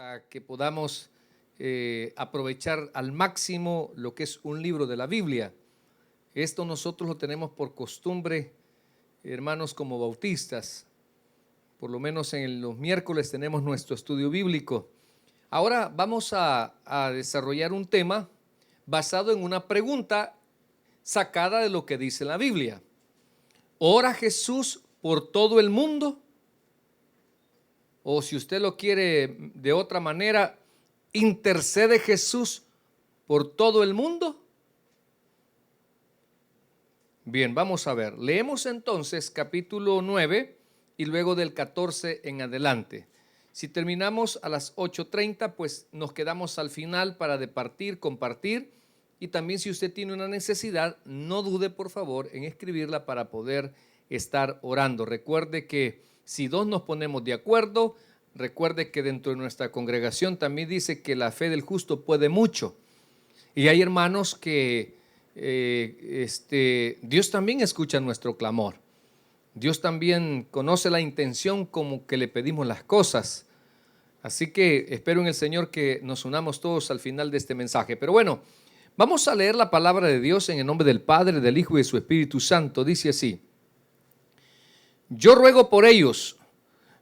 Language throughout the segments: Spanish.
para que podamos aprovechar al máximo lo que es un libro de la Biblia. Esto nosotros lo tenemos por costumbre, hermanos, como bautistas. Por lo menos en los miércoles tenemos nuestro estudio bíblico. Ahora vamos a desarrollar un tema basado en una pregunta sacada de lo que dice la Biblia. ¿Ora Jesús por todo el mundo? O si usted lo quiere de otra manera, ¿intercede Jesús por todo el mundo? Bien, vamos a ver. Leemos entonces capítulo 9 y luego del 14 en adelante. Si terminamos a las 8:30, pues nos quedamos al final para departir, compartir. Y también si usted tiene una necesidad, no dude por favor en escribirla para poder estar orando. Recuerde que si dos nos ponemos de acuerdo, recuerde que dentro de nuestra congregación también dice que la fe del justo puede mucho. Y hay hermanos que Dios también escucha nuestro clamor. Dios también conoce la intención como que le pedimos las cosas. Así que espero en el Señor que nos unamos todos al final de este mensaje. Pero bueno, vamos a leer la palabra de Dios en el nombre del Padre, del Hijo y de su Espíritu Santo. Dice así: yo ruego por ellos,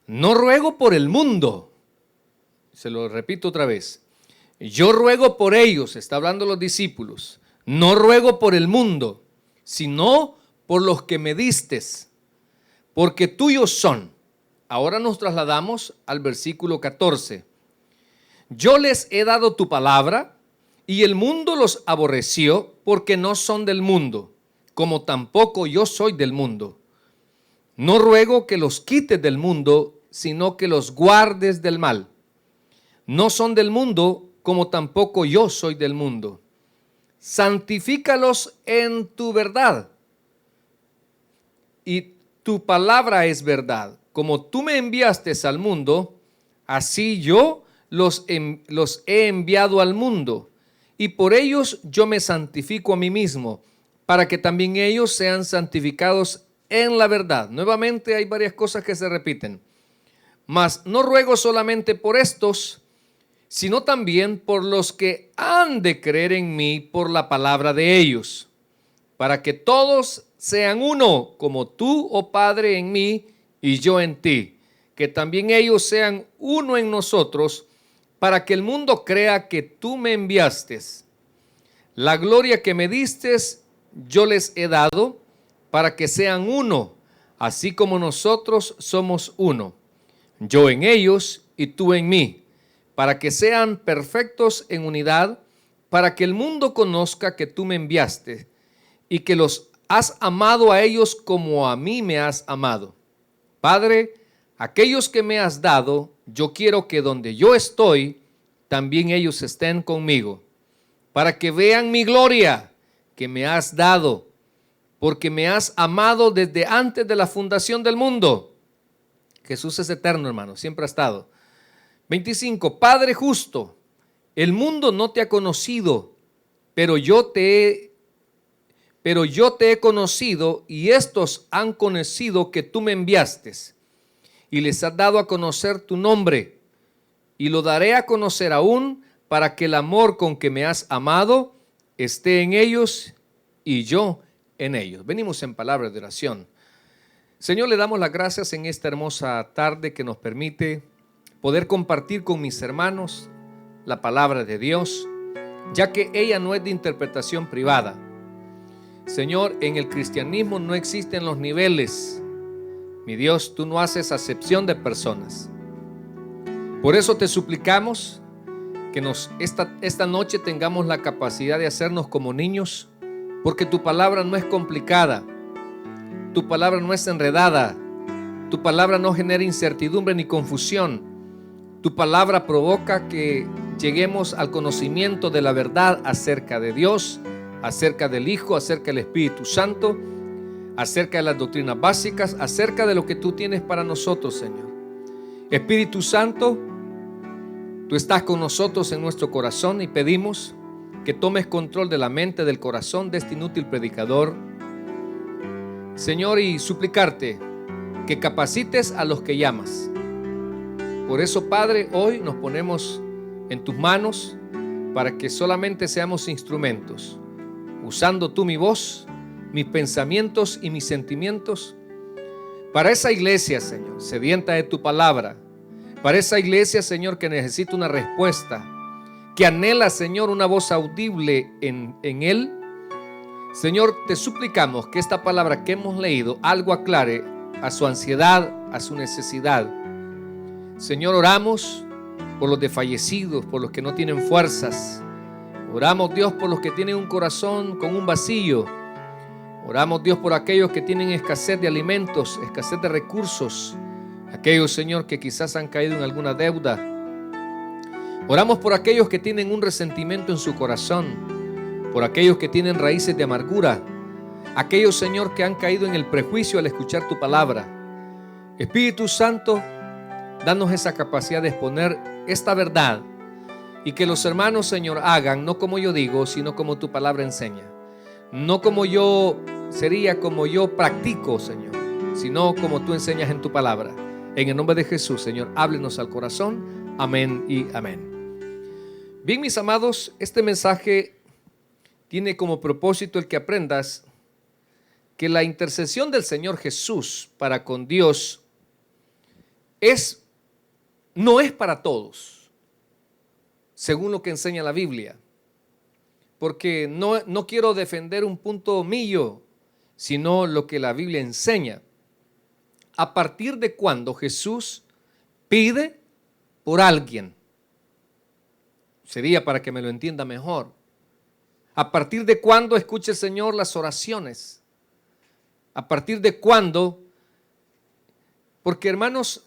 no ruego por el mundo. Se lo repito otra vez. Yo ruego por ellos, está hablando los discípulos, no ruego por el mundo, sino por los que me distes, porque tuyos son. Ahora nos trasladamos al versículo 14. Yo les he dado tu palabra, y el mundo los aborreció, porque no son del mundo, como tampoco yo soy del mundo. No ruego que los quites del mundo, sino que los guardes del mal. No son del mundo, como tampoco yo soy del mundo. Santifícalos en tu verdad, y tu palabra es verdad. Como tú me enviaste al mundo, así yo los he enviado al mundo, y por ellos yo me santifico a mí mismo, para que también ellos sean santificados en la verdad. Nuevamente hay varias cosas que se repiten. Mas no ruego solamente por estos, sino también por los que han de creer en mí por la palabra de ellos, para que todos sean uno, como tú, oh Padre, en mí y yo en ti, que también ellos sean uno en nosotros, para que el mundo crea que tú me enviaste. La gloria que me diste yo les he dado, para que sean uno, así como nosotros somos uno, yo en ellos y tú en mí, para que sean perfectos en unidad, para que el mundo conozca que tú me enviaste y que los has amado a ellos como a mí me has amado. Padre, aquellos que me has dado, yo quiero que donde yo estoy, también ellos estén conmigo, para que vean mi gloria que me has dado, porque me has amado desde antes de la fundación del mundo. Jesús es eterno, hermano, siempre ha estado. 25. Padre justo, el mundo no te ha conocido, pero yo te he conocido, y estos han conocido que tú me enviaste, y les has dado a conocer tu nombre, y lo daré a conocer aún, para que el amor con que me has amado esté en ellos y yo en ellos. Venimos en palabras de oración. Señor, le damos las gracias en esta hermosa tarde que nos permite poder compartir con mis hermanos la palabra de Dios, ya que ella no es de interpretación privada. Señor, en el cristianismo no existen los niveles. Mi Dios, tú no haces acepción de personas. Por eso te suplicamos que esta noche tengamos la capacidad de hacernos como niños, porque tu palabra no es complicada, tu palabra no es enredada, tu palabra no genera incertidumbre ni confusión. Tu palabra provoca que lleguemos al conocimiento de la verdad acerca de Dios, acerca del Hijo, acerca del Espíritu Santo, acerca de las doctrinas básicas, acerca de lo que tú tienes para nosotros, Señor. Espíritu Santo, tú estás con nosotros en nuestro corazón y pedimos que tomes control de la mente, del corazón de este inútil predicador, Señor, y suplicarte que capacites a los que llamas. Por eso, Padre, hoy nos ponemos en tus manos para que solamente seamos instrumentos, usando tú mi voz, mis pensamientos y mis sentimientos, para esa iglesia, Señor, sedienta de tu palabra, para esa iglesia, Señor, que necesita una respuesta, que anhela, Señor, una voz audible en Él. Señor, te suplicamos que esta palabra que hemos leído algo aclare a su ansiedad, a su necesidad. Señor, oramos por los desfallecidos, por los que no tienen fuerzas. Oramos, Dios, por los que tienen un corazón con un vacío. Oramos, Dios, por aquellos que tienen escasez de alimentos, escasez de recursos. Aquellos, Señor, que quizás han caído en alguna deuda. Oramos por aquellos que tienen un resentimiento en su corazón, por aquellos que tienen raíces de amargura, aquellos, Señor, que han caído en el prejuicio al escuchar tu palabra. Espíritu Santo, danos esa capacidad de exponer esta verdad y que los hermanos, Señor, hagan no como yo digo, sino como tu palabra enseña. No como yo sería, como yo practico, Señor, sino como tú enseñas en tu palabra. En el nombre de Jesús, Señor, háblenos al corazón. Amén y amén. Bien, mis amados, este mensaje tiene como propósito el que aprendas que la intercesión del Señor Jesús para con Dios no es para todos, según lo que enseña la Biblia. Porque no quiero defender un punto mío, sino lo que la Biblia enseña. ¿A partir de cuándo Jesús pide por alguien? Sería para que me lo entienda mejor. ¿A partir de cuándo escucha el Señor las oraciones? ¿A partir de cuándo? Porque, hermanos,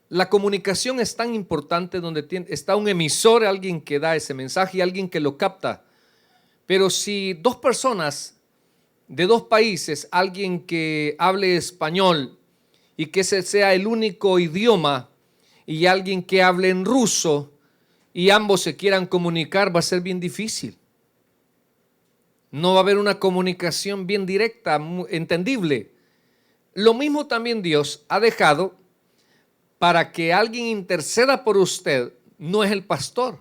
la comunicación es tan importante, donde está un emisor, alguien que da ese mensaje y alguien que lo capta. Pero si dos personas de dos países, alguien que hable español y que ese sea el único idioma, y alguien que hable en ruso, y ambos se quieran comunicar, va a ser bien difícil. No va a haber una comunicación bien directa, entendible. Lo mismo también Dios ha dejado para que alguien interceda por usted. No es el pastor,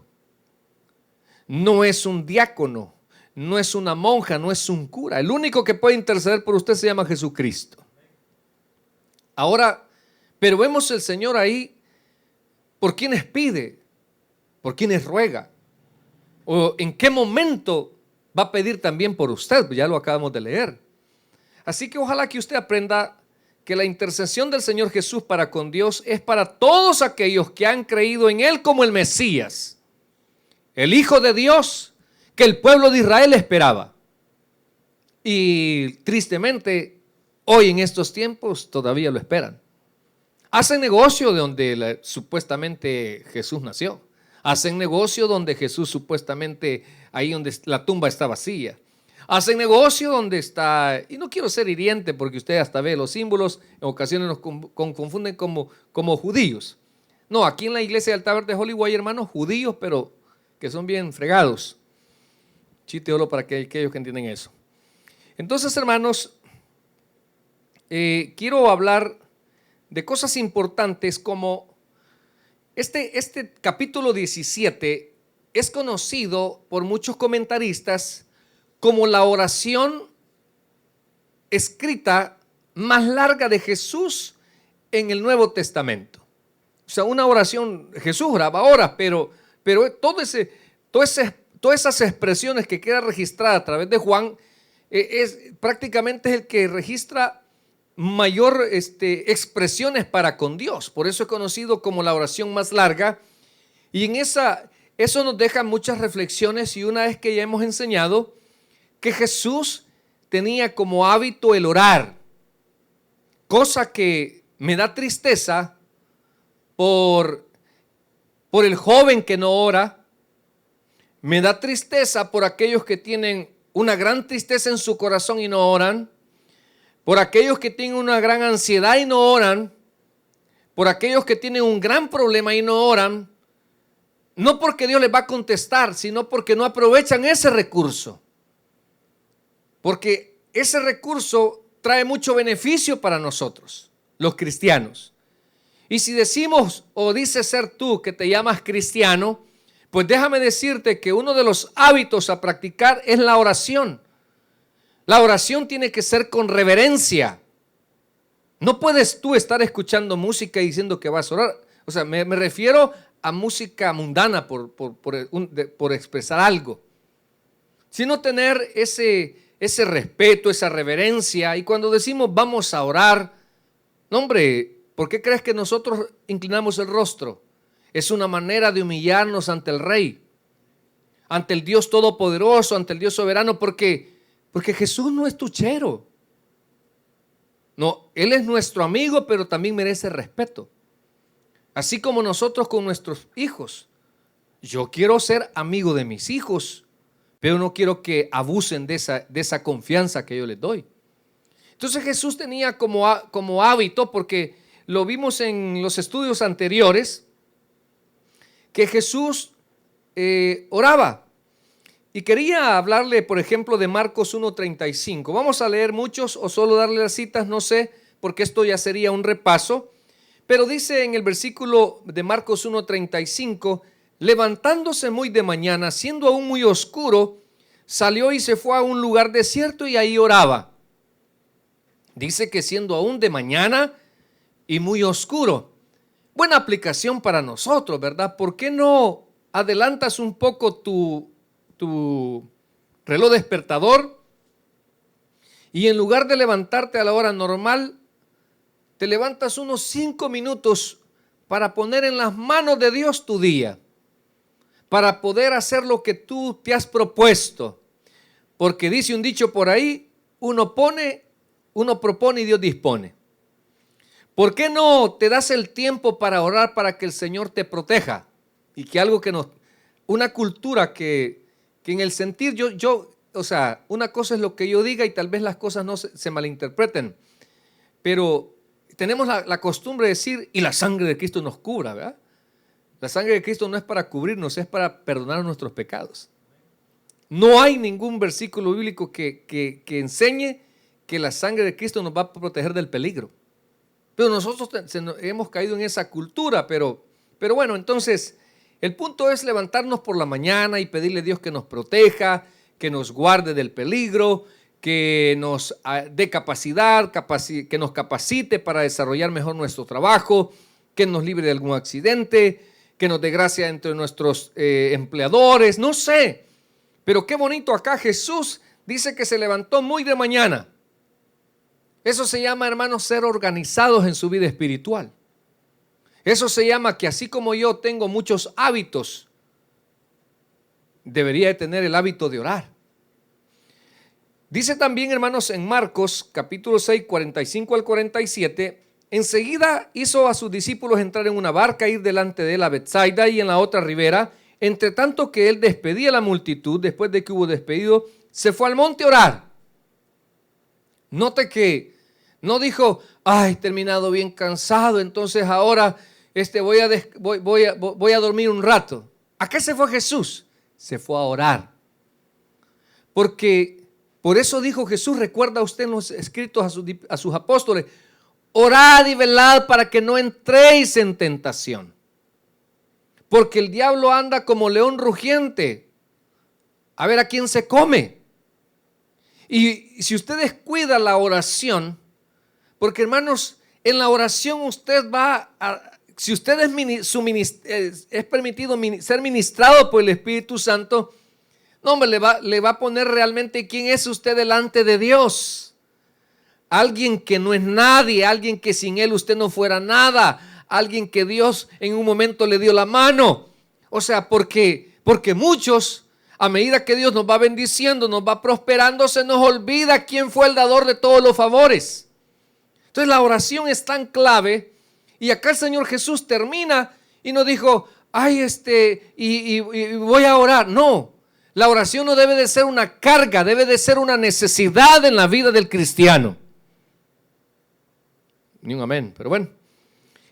no es un diácono, no es una monja, no es un cura. El único que puede interceder por usted se llama Jesucristo. Ahora, pero vemos el Señor ahí por quienes pide, por quienes ruega, o en qué momento va a pedir también por usted. Ya lo acabamos de leer. Así que ojalá que usted aprenda que la intercesión del Señor Jesús para con Dios es para todos aquellos que han creído en Él como el Mesías, el Hijo de Dios que el pueblo de Israel esperaba. Y tristemente, hoy en estos tiempos todavía lo esperan. Hacen negocio de donde supuestamente Jesús nació. Hacen negocio donde Jesús supuestamente, ahí donde la tumba está vacía. Hacen negocio donde está, y no quiero ser hiriente porque usted hasta ve los símbolos, en ocasiones nos confunden como judíos. No, aquí en la iglesia del Altar de Hollywood hay hermanos judíos, pero que son bien fregados. Chiteolo para aquellos que entienden eso. Entonces, hermanos, quiero hablar de cosas importantes como este capítulo 17 es conocido por muchos comentaristas como la oración escrita más larga de Jesús en el Nuevo Testamento. O sea, una oración, Jesús oraba horas, pero todas esas expresiones que queda registrada a través de Juan, prácticamente es el que registra mayor expresiones para con Dios. Por eso es conocido como la oración más larga. Y en eso nos deja muchas reflexiones, y una es que ya hemos enseñado que Jesús tenía como hábito el orar, cosa que me da tristeza por el joven que no ora. Me da tristeza por aquellos que tienen una gran tristeza en su corazón y no oran, por aquellos que tienen una gran ansiedad y no oran, por aquellos que tienen un gran problema y no oran, no porque Dios les va a contestar, sino porque no aprovechan ese recurso. Porque ese recurso trae mucho beneficio para nosotros, los cristianos. Y si decimos o dices ser tú que te llamas cristiano, pues déjame decirte que uno de los hábitos a practicar es la oración. La oración tiene que ser con reverencia. No puedes tú estar escuchando música y diciendo que vas a orar. O sea, me refiero a música mundana por expresar algo. Sino tener ese respeto, esa reverencia. Y cuando decimos vamos a orar, no hombre, ¿por qué crees que nosotros inclinamos el rostro? Es una manera de humillarnos ante el Rey, ante el Dios Todopoderoso, ante el Dios Soberano, porque Jesús no es tuchero. No, Él es nuestro amigo, pero también merece respeto. Así como nosotros con nuestros hijos. Yo quiero ser amigo de mis hijos, pero no quiero que abusen de esa confianza que yo les doy. Entonces Jesús tenía como hábito, porque lo vimos en los estudios anteriores, que Jesús oraba. Y quería hablarle, por ejemplo, de Marcos 1:35. Vamos a leer muchos o solo darle las citas, no sé, porque esto ya sería un repaso. Pero dice en el versículo de Marcos 1:35, levantándose muy de mañana, siendo aún muy oscuro, salió y se fue a un lugar desierto y ahí oraba. Dice que siendo aún de mañana y muy oscuro. Buena aplicación para nosotros, ¿verdad? ¿Por qué no adelantas un poco tu reloj despertador y en lugar de levantarte a la hora normal, te levantas unos 5 minutos para poner en las manos de Dios tu día, para poder hacer lo que tú te has propuesto? Porque dice un dicho por ahí, uno propone y Dios dispone. ¿Por qué no te das el tiempo para orar para que el Señor te proteja? Y que algo una cultura que en el sentir o sea, una cosa es lo que yo diga y tal vez las cosas no se malinterpreten, pero tenemos la costumbre de decir, y la sangre de Cristo nos cubra, ¿verdad? La sangre de Cristo no es para cubrirnos, es para perdonar nuestros pecados. No hay ningún versículo bíblico que enseñe que la sangre de Cristo nos va a proteger del peligro. Pero nosotros hemos caído en esa cultura, pero bueno, entonces el punto es levantarnos por la mañana y pedirle a Dios que nos proteja, que nos guarde del peligro, que nos dé capacidad, que nos capacite para desarrollar mejor nuestro trabajo, que nos libre de algún accidente, que nos dé gracia entre nuestros empleadores, no sé. Pero qué bonito acá Jesús dice que se levantó muy de mañana. Eso se llama, hermanos, ser organizados en su vida espiritual. Eso se llama que así como yo tengo muchos hábitos, debería de tener el hábito de orar. Dice también, hermanos, en Marcos capítulo 6, 45 al 47, enseguida hizo a sus discípulos entrar en una barca, ir delante de él a Betsaida y en la otra ribera. Entre tanto que él despedía a la multitud, después de que hubo despedido, se fue al monte a orar. Note que no dijo, ay, he terminado bien cansado, entonces ahora voy a dormir un rato. ¿A qué se fue Jesús? Se fue a orar. Porque por eso dijo Jesús, recuerda usted en los escritos a sus apóstoles, orad y velad para que no entréis en tentación. Porque el diablo anda como león rugiente, a ver a quién se come. Y si usted descuida la oración, porque hermanos, en la oración usted si usted es permitido ser ministrado por el Espíritu Santo, no hombre, le va a poner realmente quién es usted delante de Dios. Alguien que no es nadie, alguien que sin él usted no fuera nada, alguien que Dios en un momento le dio la mano. O sea, porque muchos, a medida que Dios nos va bendiciendo, nos va prosperando, se nos olvida quién fue el dador de todos los favores. Entonces la oración es tan clave, y acá el Señor Jesús termina y nos dijo, ay, y voy a orar. No, la oración no debe de ser una carga, debe de ser una necesidad en la vida del cristiano. Ni un amén, pero bueno.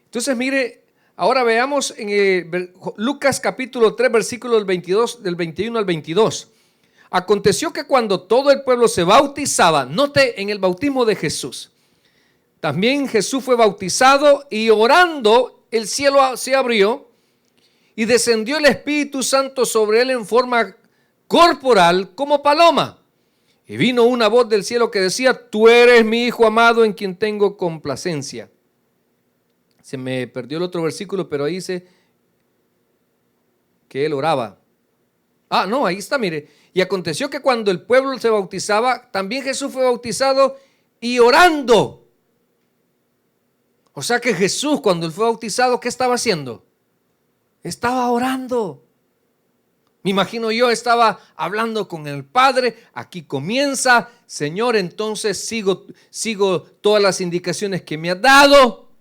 Entonces mire, ahora veamos en Lucas capítulo 3, versículos del 21 al 22. Aconteció que cuando todo el pueblo se bautizaba, note en el bautismo de Jesús, también Jesús fue bautizado y orando el cielo se abrió y descendió el Espíritu Santo sobre él en forma corporal como paloma. Y vino una voz del cielo que decía: tú eres mi Hijo amado en quien tengo complacencia. Se me perdió el otro versículo, pero ahí dice que él oraba. No, ahí está, mire. Y aconteció que cuando el pueblo se bautizaba, también Jesús fue bautizado y orando. O sea que Jesús, cuando él fue bautizado, ¿qué estaba haciendo? Estaba orando. Me imagino yo, estaba hablando con el Padre. Aquí comienza: Señor, entonces sigo todas las indicaciones que me has dado.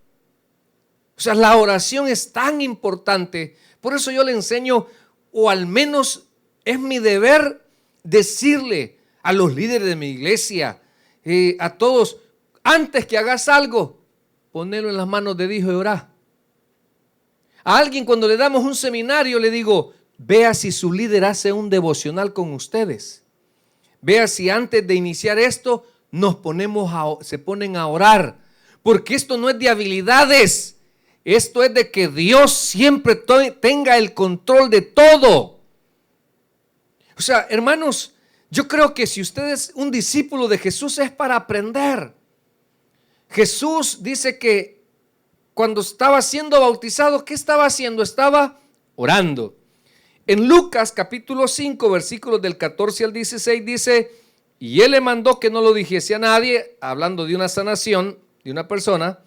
O sea, la oración es tan importante. Por eso yo le enseño, o al menos es mi deber decirle a los líderes de mi iglesia, a todos: antes que hagas algo, ponelo en las manos de Dios y orá. A alguien, cuando le damos un seminario, le digo: vea si su líder hace un devocional con ustedes. Vea si antes de iniciar esto se ponen a orar. Porque esto no es de habilidades. Esto es de que Dios siempre tenga el control de todo. O sea, hermanos, yo creo que si usted es un discípulo de Jesús es para aprender. Jesús dice que cuando estaba siendo bautizado, ¿qué estaba haciendo? Estaba orando. En Lucas capítulo 5, versículos del 14 al 16 dice: y él le mandó que no lo dijese a nadie, hablando de una sanación de una persona,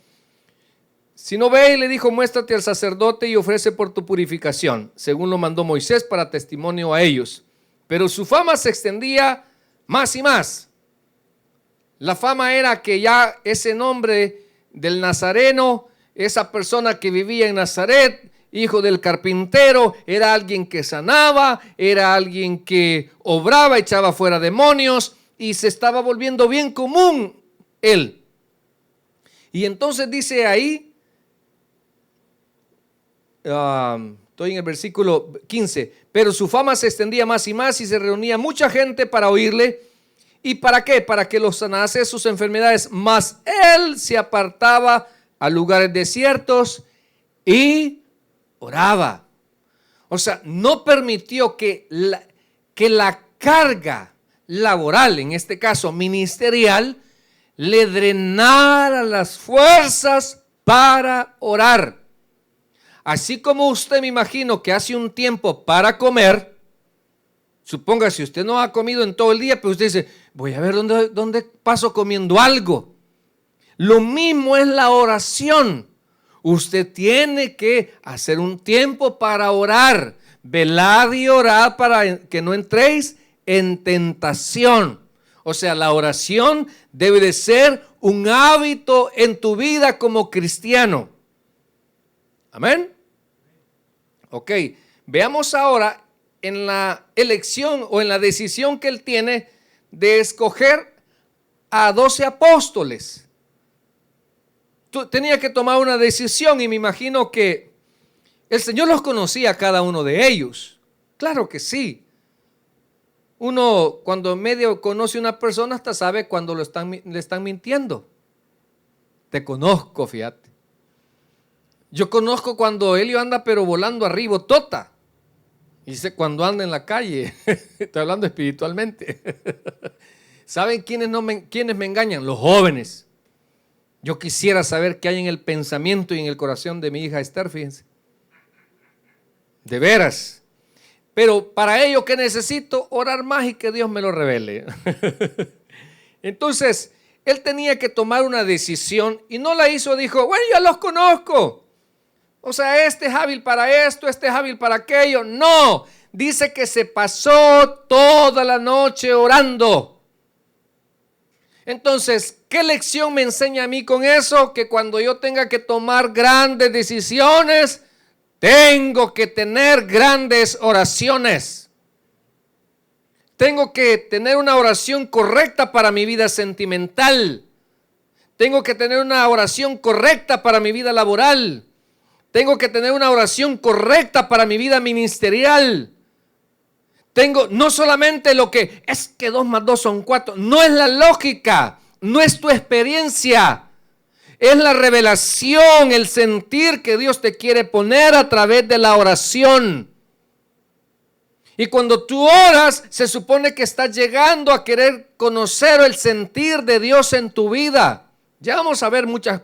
sino ve y le dijo: muéstrate al sacerdote y ofrece por tu purificación, según lo mandó Moisés para testimonio a ellos. Pero su fama se extendía más y más. La fama era que ya ese nombre del nazareno, esa persona que vivía en Nazaret, hijo del carpintero, era alguien que sanaba, era alguien que obraba, echaba fuera demonios, y se estaba volviendo bien común él. Y entonces dice ahí, estoy en el versículo 15, pero su fama se extendía más y más y se reunía mucha gente para oírle. ¿Y para qué? Para que los sanase sus enfermedades. Mas él se apartaba a lugares desiertos y oraba. O sea, no permitió que la carga laboral, en este caso ministerial, le drenara las fuerzas para orar. Así como usted, me imagino, que hace un tiempo para comer, suponga si usted no ha comido en todo el día, pero usted dice: voy a ver dónde paso comiendo algo. Lo mismo es la oración. Usted tiene que hacer un tiempo para orar. Velad y orad para que no entréis en tentación. O sea, la oración debe de ser un hábito en tu vida como cristiano. Amén. Ok, veamos ahora en la elección o en la decisión que él tiene de escoger a 12 apóstoles. Tenía que tomar una decisión y me imagino que el Señor los conocía a cada uno de ellos. Claro que sí. Uno, cuando medio conoce a una persona, hasta sabe cuando le están mintiendo. Te conozco, fíjate. Yo conozco cuando Elio anda pero volando arriba, tota. Y sé cuando anda en la calle. Estoy hablando espiritualmente. ¿Saben quiénes me engañan? Los jóvenes. Yo quisiera saber qué hay en el pensamiento y en el corazón de mi hija Esther, fíjense. De veras. Pero para ello, ¿qué necesito? Orar más y que Dios me lo revele. Entonces, él tenía que tomar una decisión y no la hizo. Dijo: bueno, ya los conozco. O sea, este es hábil para esto, este es hábil para aquello. No, dice que se pasó toda la noche orando. Entonces, ¿qué lección me enseña a mí con eso? Que cuando yo tenga que tomar grandes decisiones, tengo que tener grandes oraciones. Tengo que tener una oración correcta para mi vida sentimental. Tengo que tener una oración correcta para mi vida laboral. Tengo que tener una oración correcta para mi vida ministerial. No solamente lo que es que 2 más 2 son 4. No es la lógica, no es tu experiencia. Es la revelación, el sentir que Dios te quiere poner a través de la oración. Y cuando tú oras, se supone que estás llegando a querer conocer el sentir de Dios en tu vida. Ya vamos a ver muchas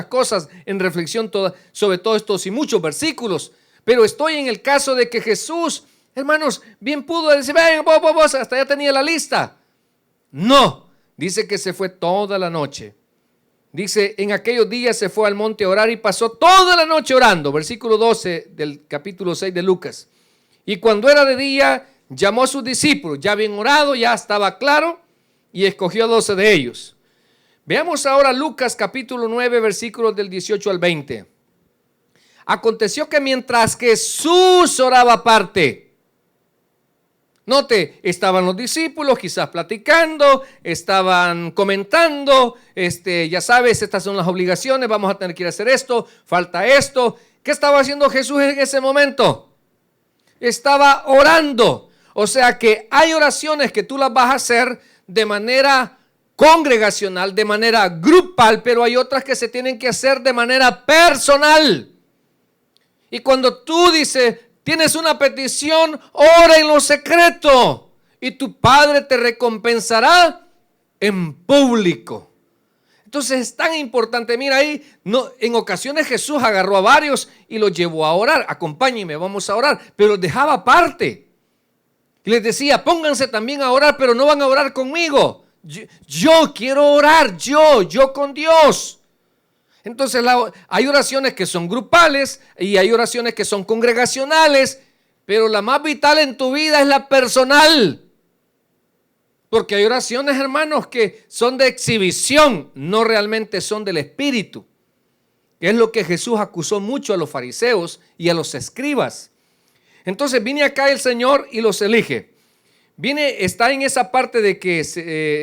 cosas en reflexión sobre todos estos y muchos versículos. Pero estoy en el caso de que Jesús, hermanos, bien pudo decir, ven, vos, hasta ya tenía la lista. No, dice que se fue toda la noche. Dice, en aquellos días se fue al monte a orar y pasó toda la noche orando. Versículo 12 del capítulo 6 de Lucas. Y cuando era de día, llamó a sus discípulos. Ya habían orado, ya estaba claro, y escogió a 12 de ellos. Veamos ahora Lucas capítulo 9, versículos del 18 al 20. Aconteció que mientras Jesús oraba aparte, note, estaban los discípulos quizás platicando, estaban comentando, ya sabes, estas son las obligaciones, vamos a tener que ir a hacer esto, falta esto. ¿Qué estaba haciendo Jesús en ese momento? Estaba orando. O sea que hay oraciones que tú las vas a hacer de manera congregacional, de manera grupal, pero hay otras que se tienen que hacer de manera personal. Y cuando tú dices, tienes una petición, ora en lo secreto y tu Padre te recompensará en público. Entonces es tan importante, mira ahí, no, en ocasiones Jesús agarró a varios y los llevó a orar, acompáñenme, vamos a orar, pero los dejaba aparte. Y les decía, pónganse también a orar, pero no van a orar conmigo. Yo quiero orar, yo con Dios. Entonces hay oraciones que son grupales y hay oraciones que son congregacionales, pero la más vital en tu vida es la personal. Porque hay oraciones, hermanos, que son de exhibición, no realmente son del Espíritu. Es lo que Jesús acusó mucho a los fariseos y a los escribas. Entonces viene acá el Señor y los elige. Está en esa parte de que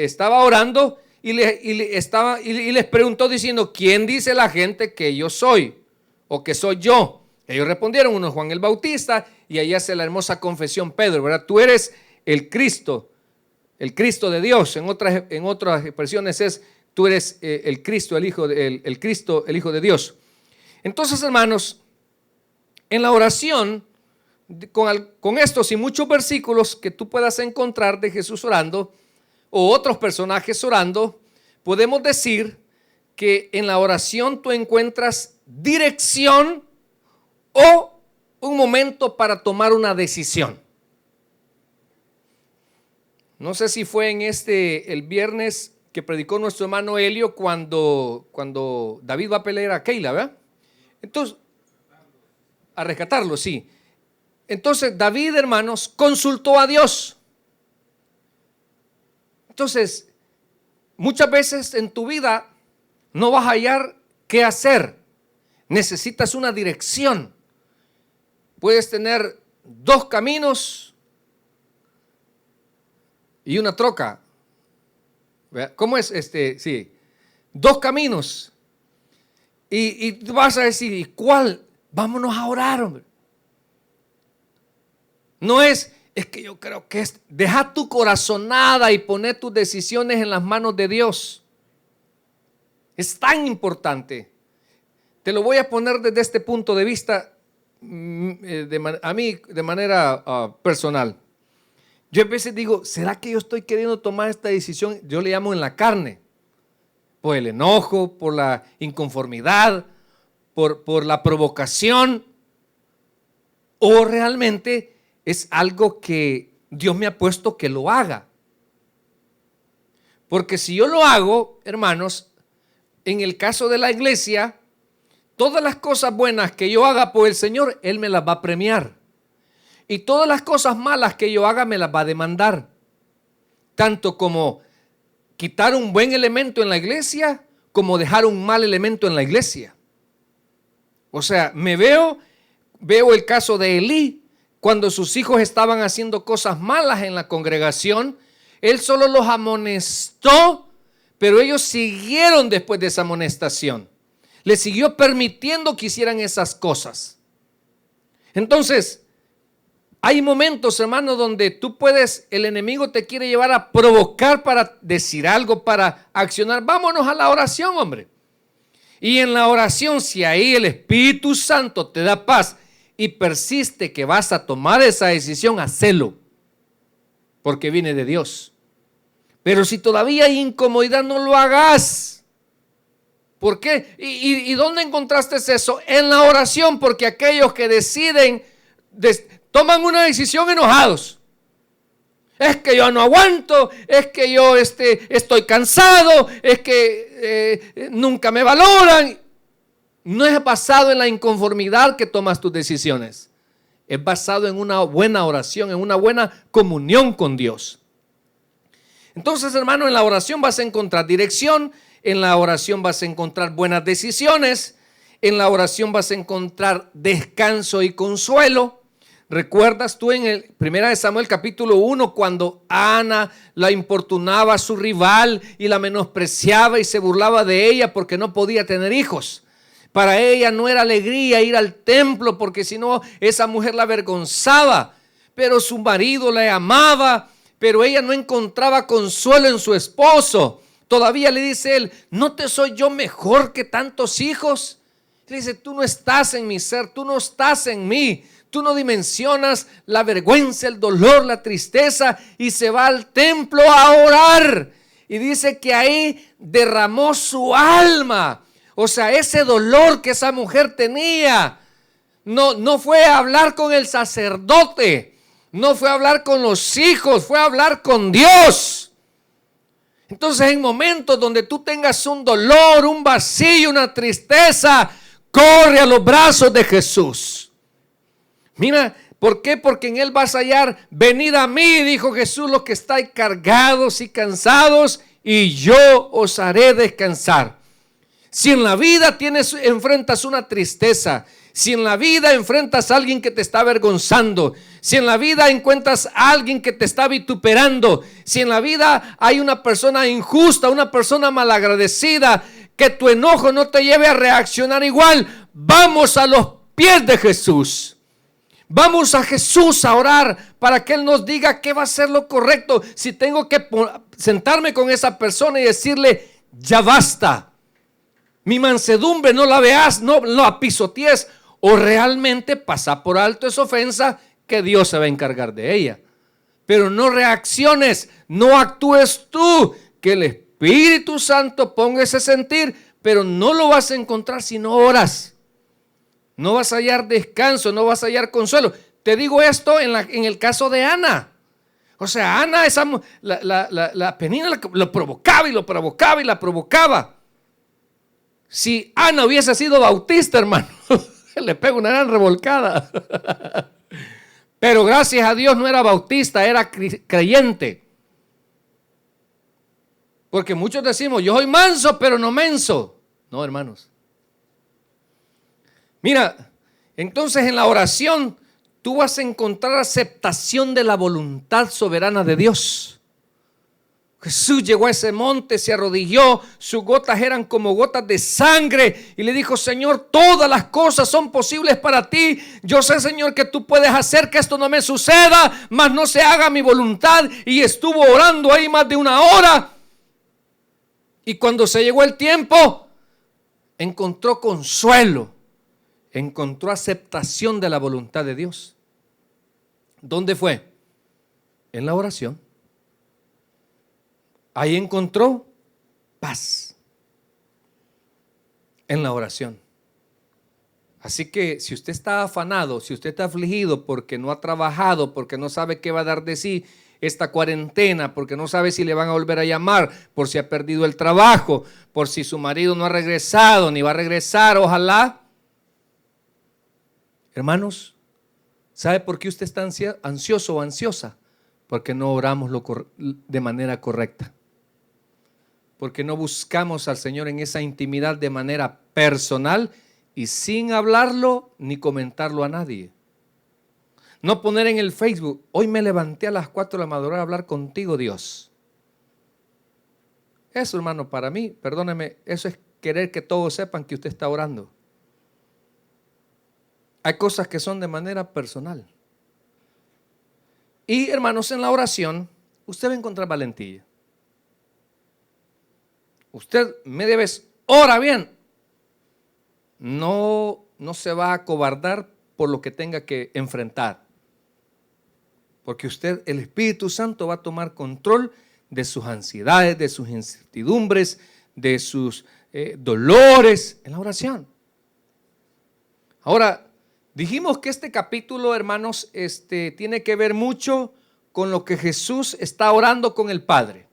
estaba orando y les preguntó diciendo, ¿quién dice la gente que yo soy o que soy yo? Ellos respondieron, uno Juan el Bautista, y ahí hace la hermosa confesión Pedro, ¿verdad? Tú eres el Cristo de Dios. En otras expresiones es, tú eres el Cristo, el Hijo de Dios. Entonces, hermanos, en la oración, con estos y muchos versículos que tú puedas encontrar de Jesús orando, o otros personajes orando, podemos decir que en la oración tú encuentras dirección o un momento para tomar una decisión. No sé si fue en el viernes que predicó nuestro hermano Helio cuando David va a pelear a Keila, ¿verdad? Entonces, a rescatarlo, sí. Entonces David, hermanos, consultó a Dios. Entonces, muchas veces en tu vida no vas a hallar qué hacer. Necesitas una dirección. Puedes tener 2 caminos y una troca. ¿Cómo es? Sí, 2 caminos. Y tú vas a decir, ¿y cuál? Vámonos a orar, hombre. No es que yo creo que deja tu corazonada y poner tus decisiones en las manos de Dios. Es tan importante. Te lo voy a poner desde este punto de vista, a mí de manera personal. Yo a veces digo, ¿será que yo estoy queriendo tomar esta decisión? Yo le llamo en la carne. Por el enojo, por la inconformidad, por la provocación. O realmente es algo que Dios me ha puesto que lo haga. Porque si yo lo hago, hermanos, en el caso de la iglesia, todas las cosas buenas que yo haga por el Señor, Él me las va a premiar. Y todas las cosas malas que yo haga, me las va a demandar. Tanto como quitar un buen elemento en la iglesia, como dejar un mal elemento en la iglesia. O sea, veo el caso de Elí. Cuando sus hijos estaban haciendo cosas malas en la congregación, él solo los amonestó, pero ellos siguieron después de esa amonestación. Les siguió permitiendo que hicieran esas cosas. Entonces, hay momentos, hermano, donde el enemigo te quiere llevar a provocar para decir algo, para accionar. Vámonos a la oración, hombre. Y en la oración, si ahí el Espíritu Santo te da paz y persiste que vas a tomar esa decisión, hacelo, porque viene de Dios. Pero si todavía hay incomodidad, no lo hagas. ¿Por qué? ¿Y dónde encontraste eso? En la oración, porque aquellos que deciden, toman una decisión enojados. Es que yo no aguanto, es que yo estoy cansado, es que nunca me valoran. No es basado en la inconformidad que tomas tus decisiones. Es basado en una buena oración, en una buena comunión con Dios. Entonces, hermano, en la oración vas a encontrar dirección, en la oración vas a encontrar buenas decisiones, en la oración vas a encontrar descanso y consuelo. ¿Recuerdas tú en el 1 Samuel capítulo 1 cuando Ana la importunaba a su rival y la menospreciaba y se burlaba de ella porque no podía tener hijos? Para ella no era alegría ir al templo porque si no esa mujer la avergonzaba, pero su marido la amaba, pero ella no encontraba consuelo en su esposo. Todavía le dice él, ¿no te soy yo mejor que tantos hijos? Le dice, tú no estás en mi ser, tú no estás en mí. Tú no dimensionas la vergüenza, el dolor, la tristeza, y se va al templo a orar. Y dice que ahí derramó su alma. O sea, ese dolor que esa mujer tenía, no fue a hablar con el sacerdote, no fue a hablar con los hijos, fue a hablar con Dios. Entonces, en momentos donde tú tengas un dolor, un vacío, una tristeza, corre a los brazos de Jesús. Mira, ¿por qué? Porque en Él vas a hallar, venid a mí, dijo Jesús, los que estáis cargados y cansados, y yo os haré descansar. Si en la vida enfrentas una tristeza, si en la vida enfrentas a alguien que te está avergonzando, si en la vida encuentras a alguien que te está vituperando, si en la vida hay una persona injusta, una persona malagradecida, que tu enojo no te lleve a reaccionar igual, vamos a los pies de Jesús. Vamos a Jesús a orar para que Él nos diga qué va a ser lo correcto. Si tengo que sentarme con esa persona y decirle, ya basta. Mi mansedumbre no la veas, no la pisotees. O realmente pasa por alto esa ofensa que Dios se va a encargar de ella. Pero no reacciones, no actúes tú. Que el Espíritu Santo ponga ese sentir, pero no lo vas a encontrar si no oras. No vas a hallar descanso, no vas a hallar consuelo. Te digo esto en el caso de Ana. O sea, Ana, la Penina lo provocaba y lo provocaba y la provocaba. Si Ana hubiese sido bautista, hermano, le pega una gran revolcada. Pero gracias a Dios no era bautista, era creyente. Porque muchos decimos, yo soy manso, pero no menso. No, hermanos. Mira, entonces en la oración tú vas a encontrar aceptación de la voluntad soberana de Dios. Jesús llegó a ese monte, se arrodilló, sus gotas eran como gotas de sangre y le dijo, Señor, todas las cosas son posibles para ti. Yo sé, Señor, que tú puedes hacer que esto no me suceda, mas no se haga mi voluntad. Y estuvo orando ahí más de una hora. Y cuando se llegó el tiempo, encontró consuelo. Encontró aceptación de la voluntad de Dios. ¿Dónde fue? En la oración. Ahí encontró paz. En la oración. Así que si usted está afanado, si usted está afligido porque no ha trabajado, porque no sabe qué va a dar de sí esta cuarentena, porque no sabe si le van a volver a llamar, por si ha perdido el trabajo, por si su marido no ha regresado, ni va a regresar, ojalá. Hermanos, ¿sabe por qué usted está ansioso o ansiosa? Porque no oramos de manera correcta. Porque no buscamos al Señor en esa intimidad de manera personal y sin hablarlo ni comentarlo a nadie. No poner en el Facebook, hoy me levanté a las 4 de la madrugada a hablar contigo, Dios. Eso, hermano, para mí, perdóneme, eso es querer que todos sepan que usted está orando. Hay cosas que son de manera personal. Y hermanos, en la oración, usted va a encontrar valentía. Usted media vez ora bien, no se va a acobardar por lo que tenga que enfrentar. Porque usted, el Espíritu Santo, va a tomar control de sus ansiedades, de sus incertidumbres, de sus dolores en la oración. Ahora, dijimos que este capítulo, hermanos, tiene que ver mucho con lo que Jesús está orando con el Padre.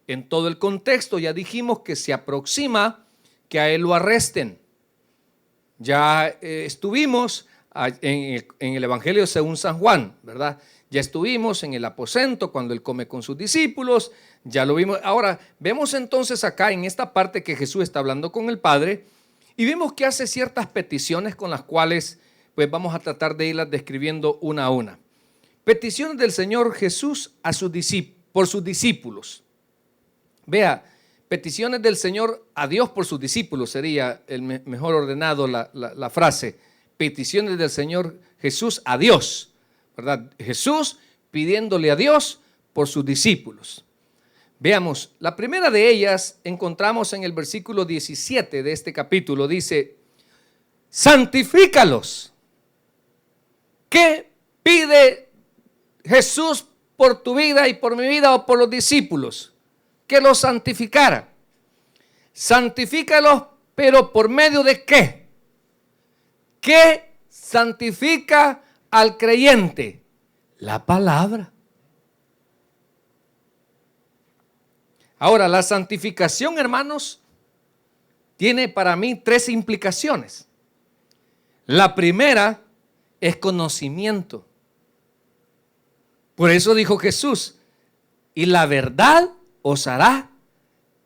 En todo el contexto ya dijimos que se aproxima que a Él lo arresten. Ya estuvimos en el Evangelio según San Juan, ¿verdad? Ya estuvimos en el aposento cuando Él come con sus discípulos, ya lo vimos. Ahora, vemos entonces acá en esta parte que Jesús está hablando con el Padre y vemos que hace ciertas peticiones con las cuales pues vamos a tratar de irlas describiendo una a una. Peticiones del Señor Jesús por sus discípulos. Vea, peticiones del Señor a Dios por sus discípulos sería el mejor ordenado la frase. Peticiones del Señor Jesús a Dios, ¿verdad? Jesús pidiéndole a Dios por sus discípulos. Veamos, la primera de ellas encontramos en el versículo 17 de este capítulo. Dice, santifícalos. ¿Qué pide Jesús por tu vida y por mi vida o por los discípulos? Que los santificara. Santifícalos, pero ¿por medio de qué? ¿Qué santifica al creyente? La palabra. Ahora, la santificación, hermanos, tiene para mí tres implicaciones. La primera es conocimiento. Por eso dijo Jesús, y la verdad os hará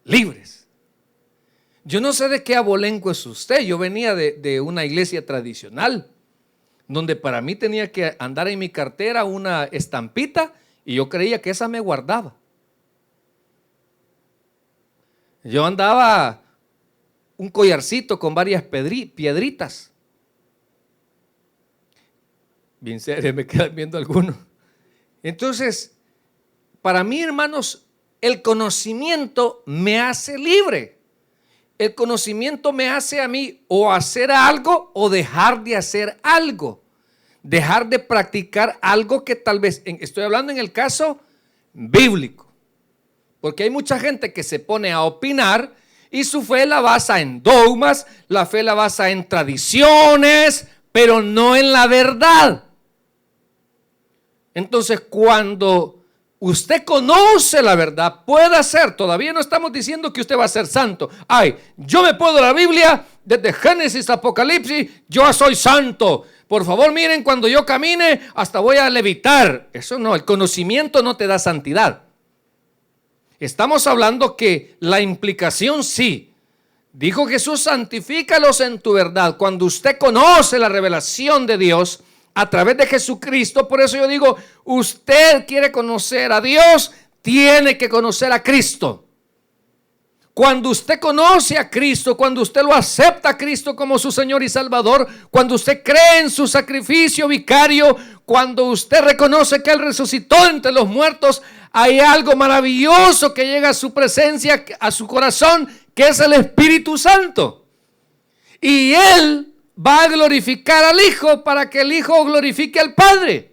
libres. Yo no sé de qué abolengo es usted. Yo venía de una iglesia tradicional, donde para mí tenía que andar en mi cartera una estampita y yo creía que esa me guardaba. Yo andaba un collarcito con varias piedritas. Bien serio, me quedan viendo algunos. Entonces, para mí, hermanos, el conocimiento me hace libre. El conocimiento me hace a mí o hacer algo o dejar de hacer algo. Dejar de practicar algo que tal vez, estoy hablando en el caso bíblico. Porque hay mucha gente que se pone a opinar y su fe la basa en dogmas, la fe la basa en tradiciones, pero no en la verdad. Entonces, cuando usted conoce la verdad, puede ser, todavía no estamos diciendo que usted va a ser santo. Ay, yo me puedo la Biblia desde Génesis a Apocalipsis, yo soy santo. Por favor, miren, cuando yo camine, hasta voy a levitar. Eso no, el conocimiento no te da santidad. Estamos hablando que la implicación sí. Dijo Jesús, santifícalos en tu verdad. Cuando usted conoce la revelación de Dios a través de Jesucristo, por eso yo digo, usted quiere conocer a Dios, tiene que conocer a Cristo. Cuando usted conoce a Cristo, cuando usted lo acepta a Cristo como su Señor y Salvador, cuando usted cree en su sacrificio vicario, cuando usted reconoce que Él resucitó entre los muertos, hay algo maravilloso que llega a su presencia, a su corazón, que es el Espíritu Santo. Y Él va a glorificar al Hijo para que el Hijo glorifique al Padre.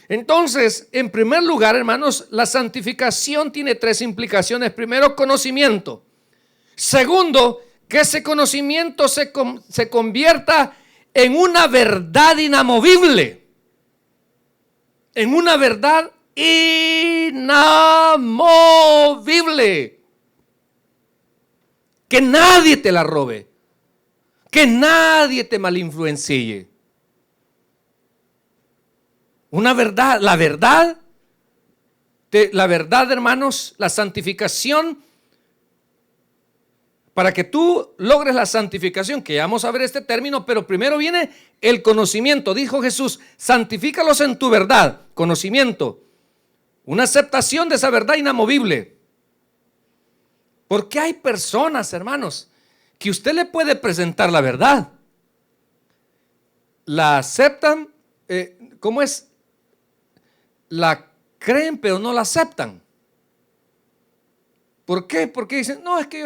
Entonces, en primer lugar, hermanos, la santificación tiene tres implicaciones. Primero, conocimiento. Segundo, que ese conocimiento se convierta en una verdad inamovible. En una verdad inamovible. Que nadie te la robe. Que nadie te malinfluencie. Una verdad, la verdad, hermanos, la santificación, para que tú logres la santificación, que ya vamos a ver este término, pero primero viene el conocimiento. Dijo Jesús, santifícalos en tu verdad, conocimiento, una aceptación de esa verdad inamovible. Porque hay personas, hermanos, que usted le puede presentar la verdad, la aceptan, ¿cómo es? La creen pero no la aceptan. ¿Por qué? Porque dicen, no, es que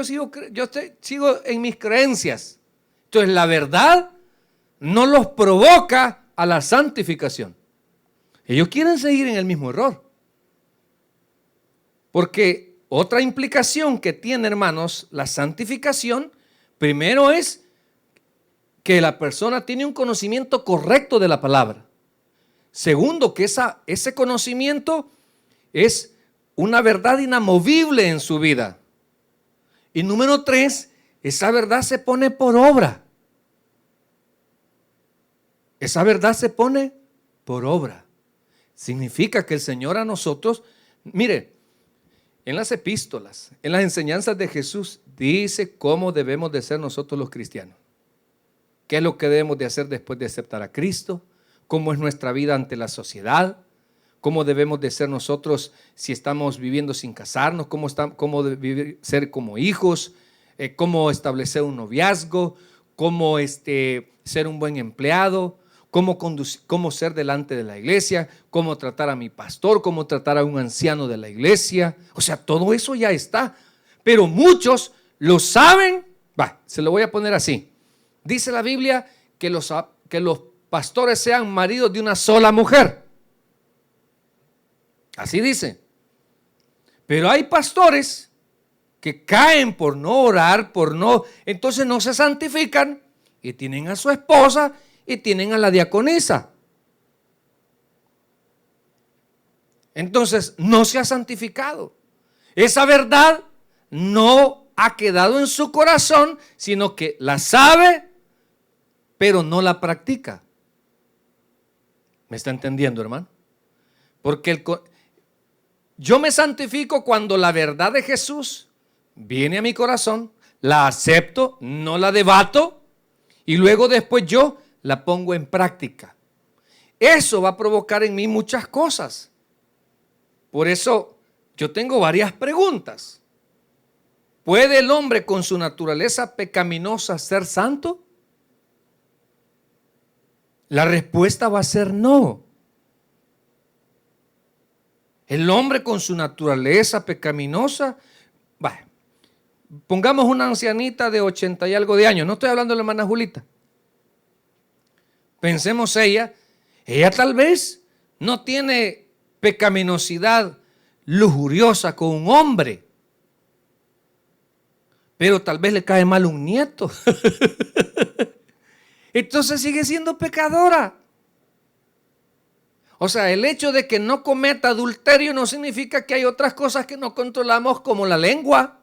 yo sigo en mis creencias. Entonces la verdad no los provoca a la santificación. Ellos quieren seguir en el mismo error. Porque otra implicación que tiene, hermanos, la santificación, primero es que la persona tiene un conocimiento correcto de la palabra. Segundo, que ese conocimiento es una verdad inamovible en su vida. Y número 3, esa verdad se pone por obra. Esa verdad se pone por obra. Significa que el Señor a nosotros, mire, en las epístolas, en las enseñanzas de Jesús, dice cómo debemos de ser nosotros los cristianos. ¿Qué es lo que debemos de hacer después de aceptar a Cristo? ¿Cómo es nuestra vida ante la sociedad? ¿Cómo debemos de ser nosotros si estamos viviendo sin casarnos? ¿Cómo ser como hijos? ¿Cómo establecer un noviazgo? ¿Cómo ser un buen empleado? ¿Cómo ser delante de la iglesia? ¿Cómo tratar a mi pastor? ¿Cómo tratar a un anciano de la iglesia? O sea, todo eso ya está. Pero muchos lo saben. Se lo voy a poner así. Dice la Biblia que los pastores sean maridos de una sola mujer. Así dice. Pero hay pastores que caen por no orar, entonces no se santifican y tienen a su esposa y tienen a la diaconisa. Entonces no se ha santificado. Esa verdad no ha quedado en su corazón, sino que la sabe, pero no la practica. ¿Me está entendiendo, hermano? Porque yo me santifico cuando la verdad de Jesús viene a mi corazón, la acepto, no la debato y luego después yo la pongo en práctica. Eso va a provocar en mí muchas cosas. Por eso yo tengo varias preguntas. ¿Puede el hombre con su naturaleza pecaminosa ser santo? La respuesta va a ser no. El hombre con su naturaleza pecaminosa, pongamos una ancianita de 80 y algo de años, no estoy hablando de la hermana Julita. Pensemos ella tal vez no tiene pecaminosidad lujuriosa con un hombre, pero tal vez le cae mal un nieto. Entonces sigue siendo pecadora. O sea, el hecho de que no cometa adulterio no significa que hay otras cosas que no controlamos, como la lengua.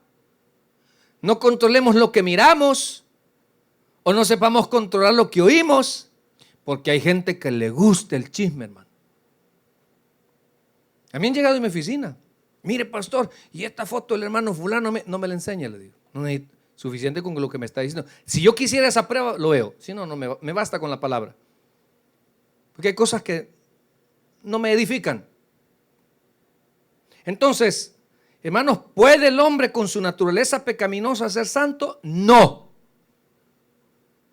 No controlemos lo que miramos o no sepamos controlar lo que oímos, porque hay gente que le gusta el chisme, hermano. A mí han llegado en mi oficina. Mire, pastor, y esta foto del hermano fulano no me la enseña, le digo. No es suficiente con lo que me está diciendo. Si yo quisiera esa prueba, lo veo. Si no, me basta con la palabra. Porque hay cosas que no me edifican. Entonces, hermanos, ¿puede el hombre con su naturaleza pecaminosa ser santo? No.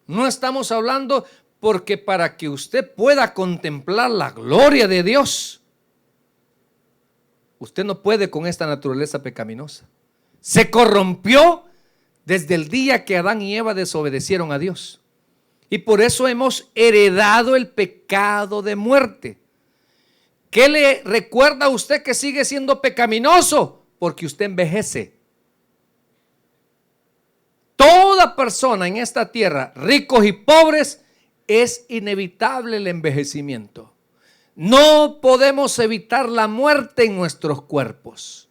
No estamos hablando porque para que usted pueda contemplar la gloria de Dios, usted no puede con esta naturaleza pecaminosa. Se corrompió desde el día que Adán y Eva desobedecieron a Dios. Y por eso hemos heredado el pecado de muerte. ¿Qué le recuerda a usted que sigue siendo pecaminoso? Porque usted envejece. Toda persona en esta tierra, ricos y pobres, es inevitable el envejecimiento. No podemos evitar la muerte en nuestros cuerpos.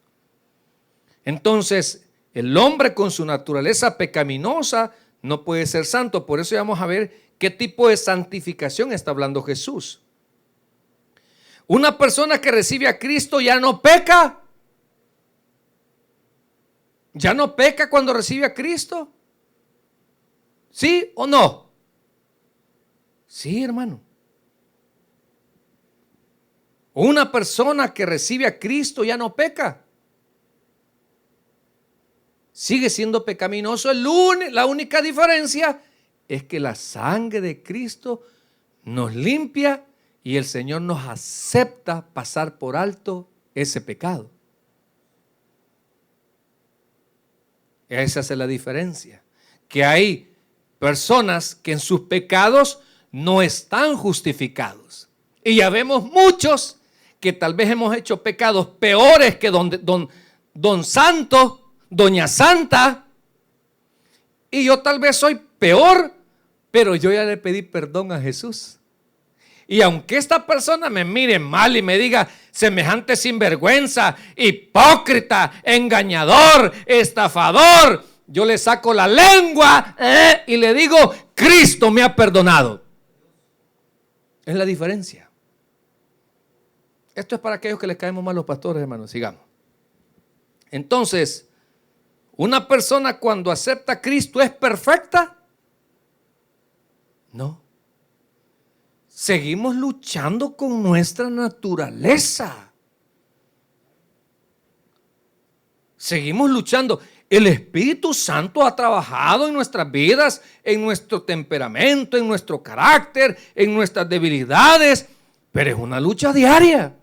Entonces, el hombre con su naturaleza pecaminosa no puede ser santo. Por eso vamos a ver qué tipo de santificación está hablando Jesús. Una persona que recibe a Cristo ya no peca. ¿Ya no peca cuando recibe a Cristo? ¿Sí o no? Sí, hermano. Una persona que recibe a Cristo ya no peca. Sigue siendo pecaminoso. La única diferencia es que la sangre de Cristo nos limpia y el Señor nos acepta pasar por alto ese pecado. Esa es la diferencia. Que hay personas que en sus pecados no están justificados. Y ya vemos muchos que tal vez hemos hecho pecados peores que don Santo, doña Santa. Y yo tal vez soy peor, pero yo ya le pedí perdón a Jesús. Y aunque esta persona me mire mal y me diga semejante sinvergüenza, hipócrita, engañador, estafador, yo le saco la lengua y le digo, Cristo me ha perdonado. Es la diferencia. Esto es para aquellos que les caemos mal a los pastores, hermanos. Sigamos. Entonces, ¿una persona cuando acepta a Cristo es perfecta? No. Seguimos luchando con nuestra naturaleza. Seguimos luchando. El Espíritu Santo ha trabajado en nuestras vidas, en nuestro temperamento, en nuestro carácter, en nuestras debilidades, pero es una lucha diaria.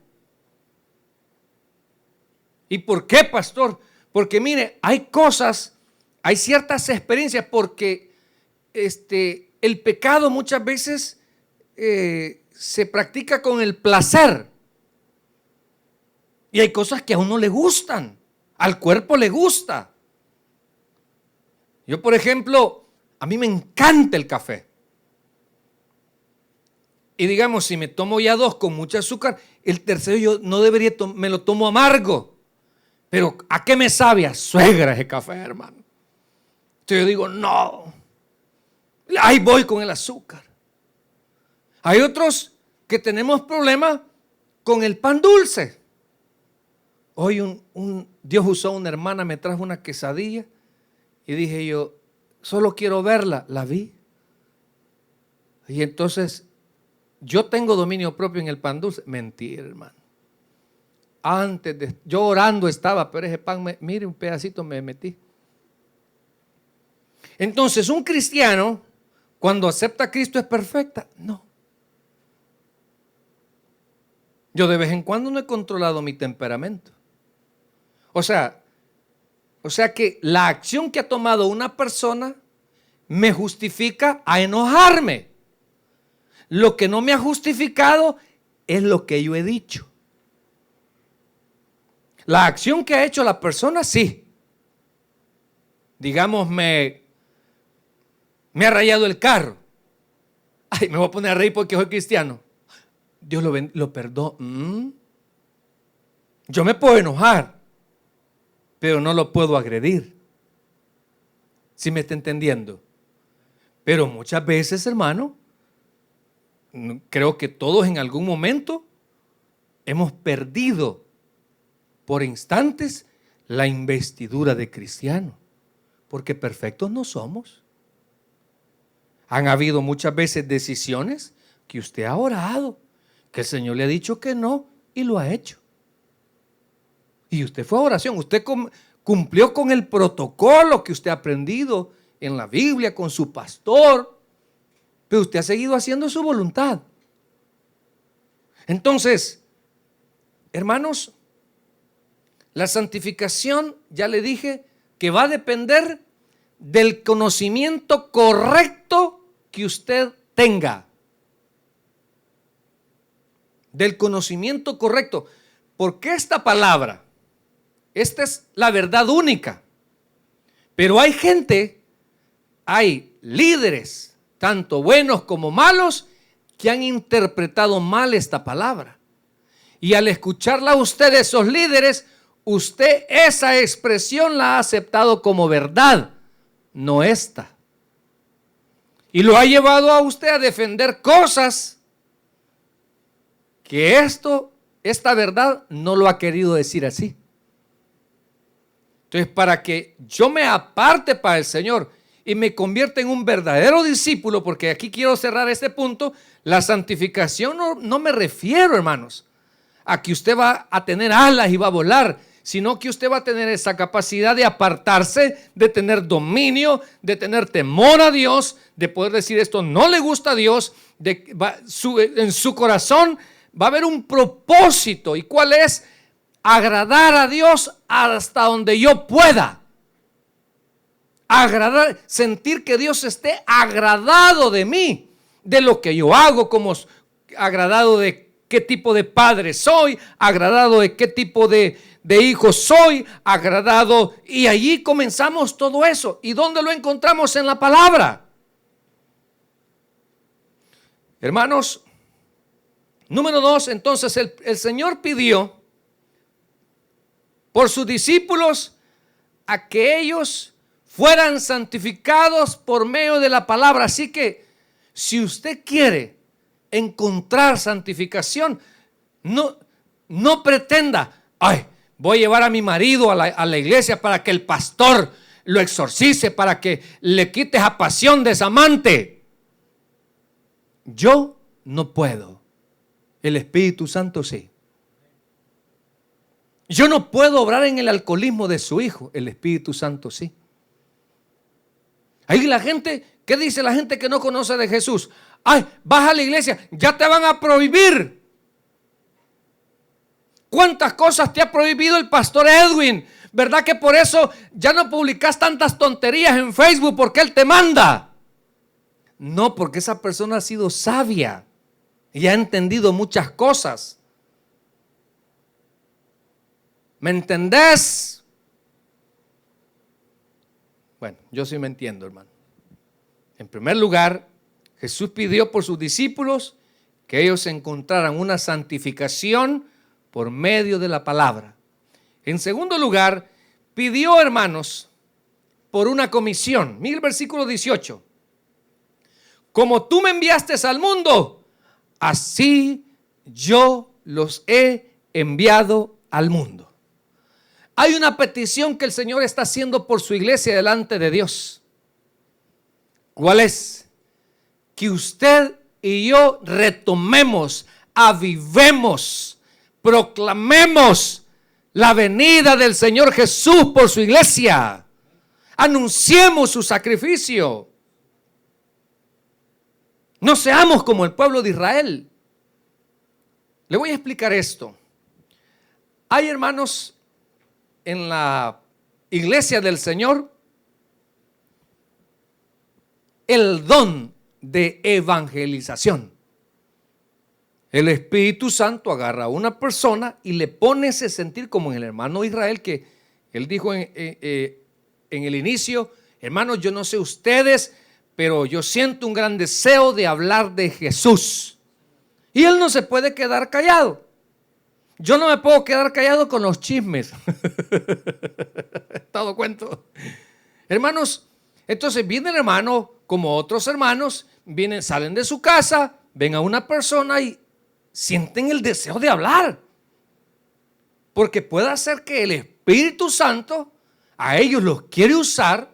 ¿Y por qué, pastor? Porque mire, hay cosas, hay ciertas experiencias, porque el pecado muchas veces se practica con el placer. Y hay cosas que a uno le gustan, al cuerpo le gusta. Yo, por ejemplo, a mí me encanta el café. Y digamos, si me tomo ya 2 con mucho azúcar, el tercero yo no debería, me lo tomo amargo. Pero ¿a qué me sabe? A suegra ese café, hermano. Entonces yo digo, no, ahí voy con el azúcar. Hay otros que tenemos problemas con el pan dulce. Hoy Dios usó una hermana, me trajo una quesadilla y dije yo, solo quiero verla. La vi. Y entonces, yo tengo dominio propio en el pan dulce. Mentira, hermano. Yo orando estaba, pero ese pan, mire, un pedacito me metí. Entonces, un cristiano, cuando acepta a Cristo, ¿es perfecta? No. Yo de vez en cuando no he controlado mi temperamento. O sea que la acción que ha tomado una persona me justifica a enojarme. Lo que no me ha justificado es lo que yo he dicho. La acción que ha hecho la persona, sí. Digamos, me ha rayado el carro. Ay, me voy a poner a reír porque soy cristiano. Dios lo perdona. Yo me puedo enojar, pero no lo puedo agredir. ¿Sí me está entendiendo? Pero muchas veces, hermano, creo que todos en algún momento hemos perdido por instantes la investidura de cristiano, porque perfectos no somos. Han habido muchas veces decisiones que usted ha orado, que el Señor le ha dicho que no y lo ha hecho. Y usted fue a oración, usted cumplió con el protocolo que usted ha aprendido en la Biblia, con su pastor, pero usted ha seguido haciendo su voluntad. Entonces, hermanos, la santificación, ya le dije, que va a depender del conocimiento correcto que usted tenga. Del conocimiento correcto. Porque esta palabra, esta es la verdad única. Pero hay gente, hay líderes, tanto buenos como malos, que han interpretado mal esta palabra. Y al escucharla a usted, esos líderes, usted esa expresión la ha aceptado como verdad, no esta. Y lo ha llevado a usted a defender cosas que esta verdad no lo ha querido decir así. Entonces, para que yo me aparte para el Señor y me convierta en un verdadero discípulo, porque aquí quiero cerrar este punto, la santificación no me refiero, hermanos, a que usted va a tener alas y va a volar, sino que usted va a tener esa capacidad de apartarse, de tener dominio, de tener temor a Dios, de poder decir esto no le gusta a Dios, en su corazón va a haber un propósito. ¿Y cuál es? Agradar a Dios hasta donde yo pueda. agradar, sentir que Dios esté agradado de mí, de lo que yo hago, como agradado de qué tipo de padre soy, agradado de qué tipo de hijo soy, agradado. Y allí comenzamos todo eso. ¿Y dónde lo encontramos? En la palabra. Hermanos, número 2, entonces el Señor pidió por sus discípulos a que ellos fueran santificados por medio de la palabra. Así que si usted quiere encontrar santificación, no pretenda, ay, voy a llevar a mi marido a la iglesia para que el pastor lo exorcice, para que le quite esa pasión de esa amante. Yo no puedo. El Espíritu Santo sí. Yo no puedo obrar en el alcoholismo de su hijo. El Espíritu Santo sí. Ahí la gente, ¿qué dice la gente que no conoce de Jesús? Ay, vas a la iglesia, ya te van a prohibir. ¿Cuántas cosas te ha prohibido el pastor Edwin? ¿Verdad que por eso ya no publicas tantas tonterías en Facebook porque él te manda? No, porque esa persona ha sido sabia y ha entendido muchas cosas. ¿Me entendés? Bueno, yo sí me entiendo, hermano. En primer lugar, Jesús pidió por sus discípulos que ellos encontraran una santificación por medio de la palabra. En segundo lugar, pidió, hermanos, por una comisión. Mira el versículo 18. Como tú me enviaste al mundo, así yo los he enviado al mundo. Hay una petición que el Señor está haciendo por su iglesia delante de Dios. ¿Cuál es? Que usted y yo retomemos, avivemos, proclamemos la venida del Señor Jesús por su iglesia. Anunciemos su sacrificio. No seamos como el pueblo de Israel. Le voy a explicar esto. Hay, hermanos, en la iglesia del Señor el don de evangelización. El Espíritu Santo agarra a una persona y le pone ese sentir, como en el hermano Israel, que él dijo en el inicio: hermanos, yo no sé ustedes, pero yo siento un gran deseo de hablar de Jesús. Y él no se puede quedar callado. Yo no me puedo quedar callado con los chismes. Todo cuento. Hermanos, entonces viene el hermano, como otros hermanos, salen de su casa, ven a una persona y sienten el deseo de hablar. Porque puede ser que el Espíritu Santo a ellos los quiere usar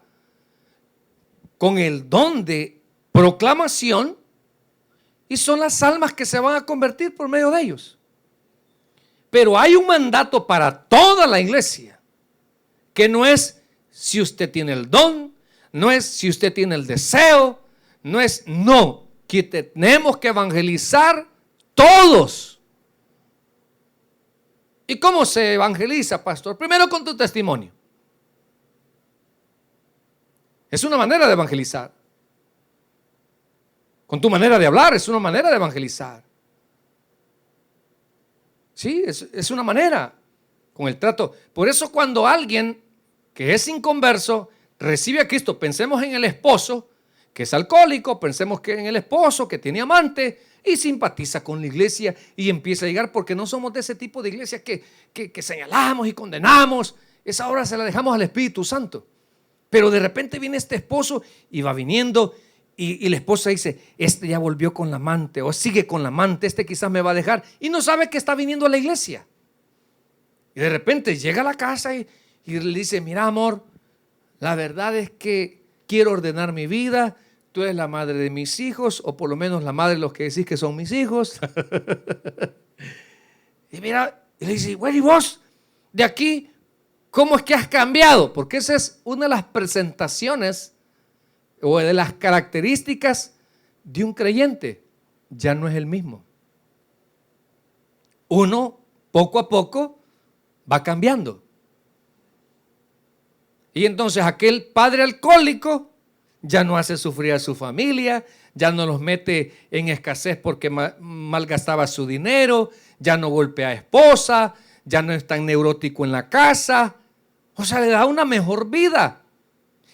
con el don de proclamación, y son las almas que se van a convertir por medio de ellos. Pero hay un mandato para toda la iglesia, que no es si usted tiene el don, no es si usted tiene el deseo, que tenemos que evangelizar todos. ¿Y cómo se evangeliza, pastor? Primero con tu testimonio. Es una manera de evangelizar. Con tu manera de hablar es una manera de evangelizar. Sí, es una manera, con el trato. Por eso cuando alguien que es inconverso recibe a Cristo, pensemos en el esposo que es alcohólico, pensemos que en el esposo que tiene amante y simpatiza con la iglesia y empieza a llegar, porque no somos de ese tipo de iglesia que señalamos y condenamos. Esa obra se la dejamos al Espíritu Santo. Pero de repente viene este esposo y va viniendo y la esposa dice: este ya volvió con la amante, o sigue con la amante, este quizás me va a dejar, y no sabe que está viniendo a la iglesia. Y de repente llega a la casa y le dice: mira, amor, la verdad es que quiero ordenar mi vida, tú eres la madre de mis hijos, o por lo menos la madre de los que decís que son mis hijos. Y mira, y le dice: bueno, ¿y vos de aquí cómo es que has cambiado? Porque esa es una de las presentaciones o de las características de un creyente. Ya no es el mismo. Uno poco a poco va cambiando. Y entonces aquel padre alcohólico ya no hace sufrir a su familia, ya no los mete en escasez porque malgastaba su dinero, ya no golpea a esposa, ya no es tan neurótico en la casa. O sea, le da una mejor vida.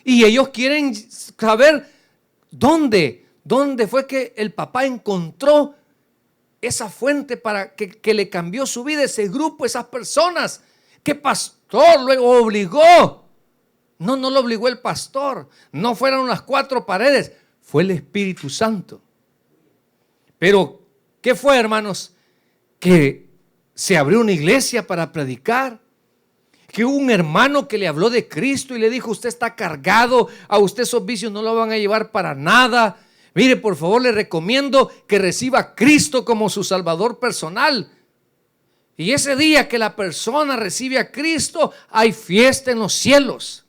Y ellos quieren saber dónde fue que el papá encontró esa fuente para que le cambió su vida, ese grupo, esas personas. ¿Qué pastor luego obligó? No lo obligó el pastor. No fueron las 4 paredes. Fue el Espíritu Santo. Pero, ¿qué fue, hermanos? Que se abrió una iglesia para predicar. Que hubo un hermano que le habló de Cristo y le dijo: usted está cargado, a usted esos vicios no lo van a llevar para nada. Mire, por favor, le recomiendo que reciba a Cristo como su Salvador personal. Y ese día que la persona recibe a Cristo, hay fiesta en los cielos.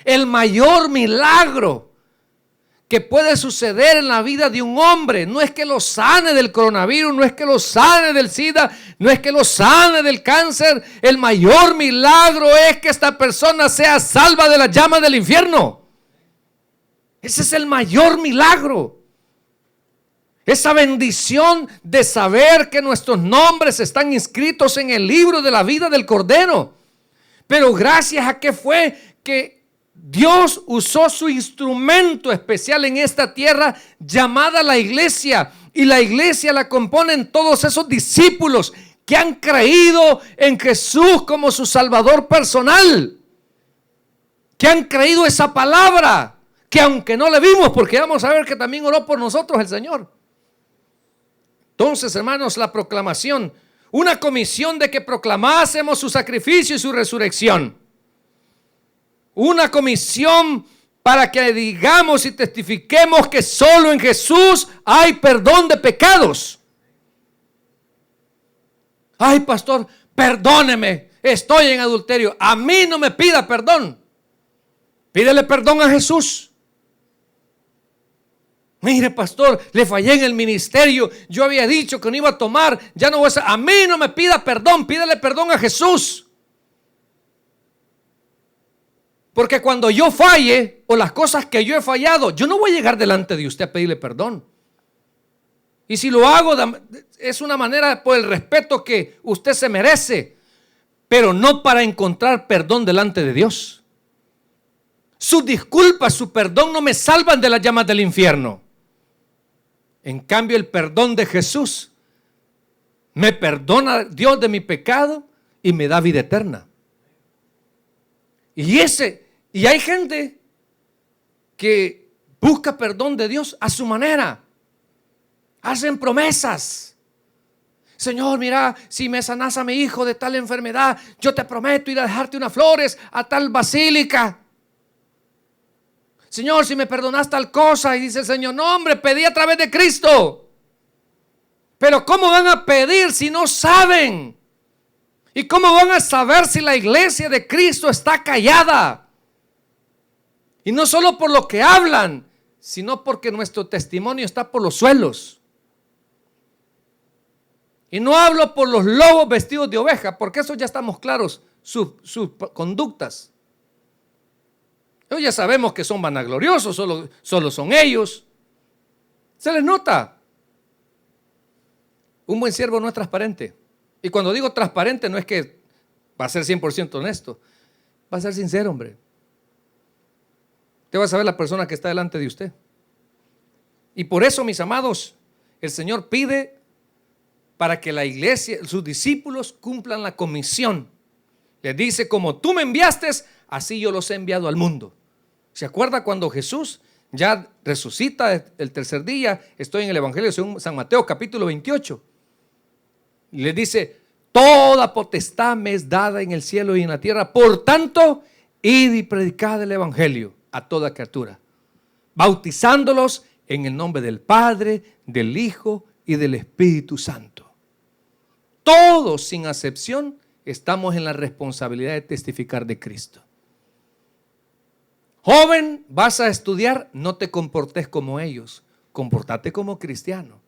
El mayor milagro que puede suceder en la vida de un hombre no es que lo sane del coronavirus, no es que lo sane del SIDA, no es que lo sane del cáncer. El mayor milagro es que esta persona sea salva de las llamas del infierno. Ese es el mayor milagro. Esa bendición de saber que nuestros nombres están inscritos en el libro de la vida del Cordero. Pero gracias a que fue que Dios usó su instrumento especial en esta tierra llamada la iglesia. Y la iglesia la componen todos esos discípulos que han creído en Jesús como su Salvador personal. Que han creído esa palabra. Que aunque no le vimos, porque vamos a ver que también oró por nosotros el Señor. Entonces, hermanos, la proclamación, una comisión de que proclamásemos su sacrificio y su resurrección. Una comisión para que digamos y testifiquemos que solo en Jesús hay perdón de pecados. Ay, pastor, perdóneme, estoy en adulterio. A mí no me pida perdón. Pídele perdón a Jesús. Mire, pastor, le fallé en el ministerio. Yo había dicho que no iba a tomar. Ya no voy a mí no me pida perdón. Pídele perdón a Jesús. Porque cuando yo falle, o las cosas que yo he fallado, yo no voy a llegar delante de usted a pedirle perdón. Y si lo hago, es una manera por el respeto que usted se merece, pero no para encontrar perdón delante de Dios. Sus disculpas, su perdón no me salvan de las llamas del infierno. En cambio, el perdón de Jesús me perdona Dios de mi pecado y me da vida eterna. Y hay gente que busca perdón de Dios a su manera. Hacen promesas. Señor, mira, si me sanas a mi hijo de tal enfermedad, yo te prometo ir a dejarte unas flores a tal basílica. Señor, si me perdonas tal cosa. Y dice el Señor: no, hombre, pedí a través de Cristo. Pero ¿cómo van a pedir si no saben? ¿Y cómo van a saber si la iglesia de Cristo está callada? Y no solo por lo que hablan, sino porque nuestro testimonio está por los suelos. Y no hablo por los lobos vestidos de oveja, porque eso ya estamos claros, sus conductas. Ya sabemos que son vanagloriosos, solo son ellos. Se les nota. Un buen siervo no es transparente. Y cuando digo transparente, no es que va a ser 100% honesto. Va a ser sincero, hombre. Usted va a saber la persona que está delante de usted. Y por eso, mis amados, el Señor pide para que la iglesia, sus discípulos, cumplan la comisión. Les dice: como tú me enviaste, así yo los he enviado al mundo. ¿Se acuerda cuando Jesús ya resucita el tercer día? Estoy en el Evangelio según San Mateo, capítulo 28. Y le dice: toda potestad me es dada en el cielo y en la tierra. Por tanto, id y predicad el Evangelio a toda criatura, bautizándolos en el nombre del Padre, del Hijo y del Espíritu Santo. Todos, sin excepción, estamos en la responsabilidad de testificar de Cristo. Joven, vas a estudiar, no te comportes como ellos, comportate como cristiano.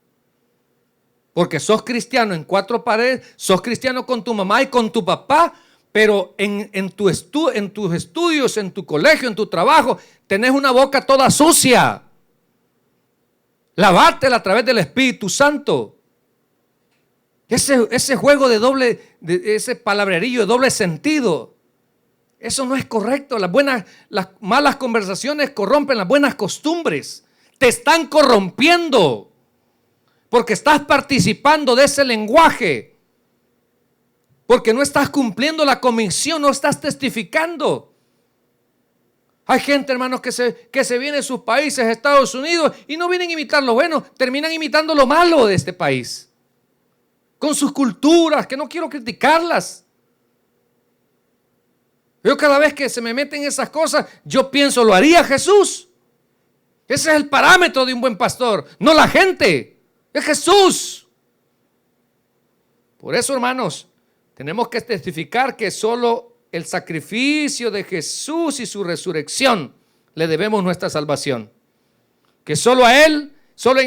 Porque sos cristiano en 4 paredes, sos cristiano con tu mamá y con tu papá, Pero en tus estudios, en tu colegio, en tu trabajo, tenés una boca toda sucia. Lavátela a través del Espíritu Santo. Ese juego ese palabrerillo de doble sentido, eso no es correcto. Las malas conversaciones corrompen las buenas costumbres. Te están corrompiendo porque estás participando de ese lenguaje. Porque no estás cumpliendo la comisión, no estás testificando. Hay gente, hermanos, que se viene de sus países, Estados Unidos, y no vienen a imitar lo bueno, terminan imitando lo malo de este país. Con sus culturas, que no quiero criticarlas. Yo cada vez que se me meten esas cosas, yo pienso, ¿lo haría Jesús? Ese es el parámetro de un buen pastor, no la gente, es Jesús. Por eso, hermanos, tenemos que testificar que solo el sacrificio de Jesús y su resurrección le debemos nuestra salvación. Que solo en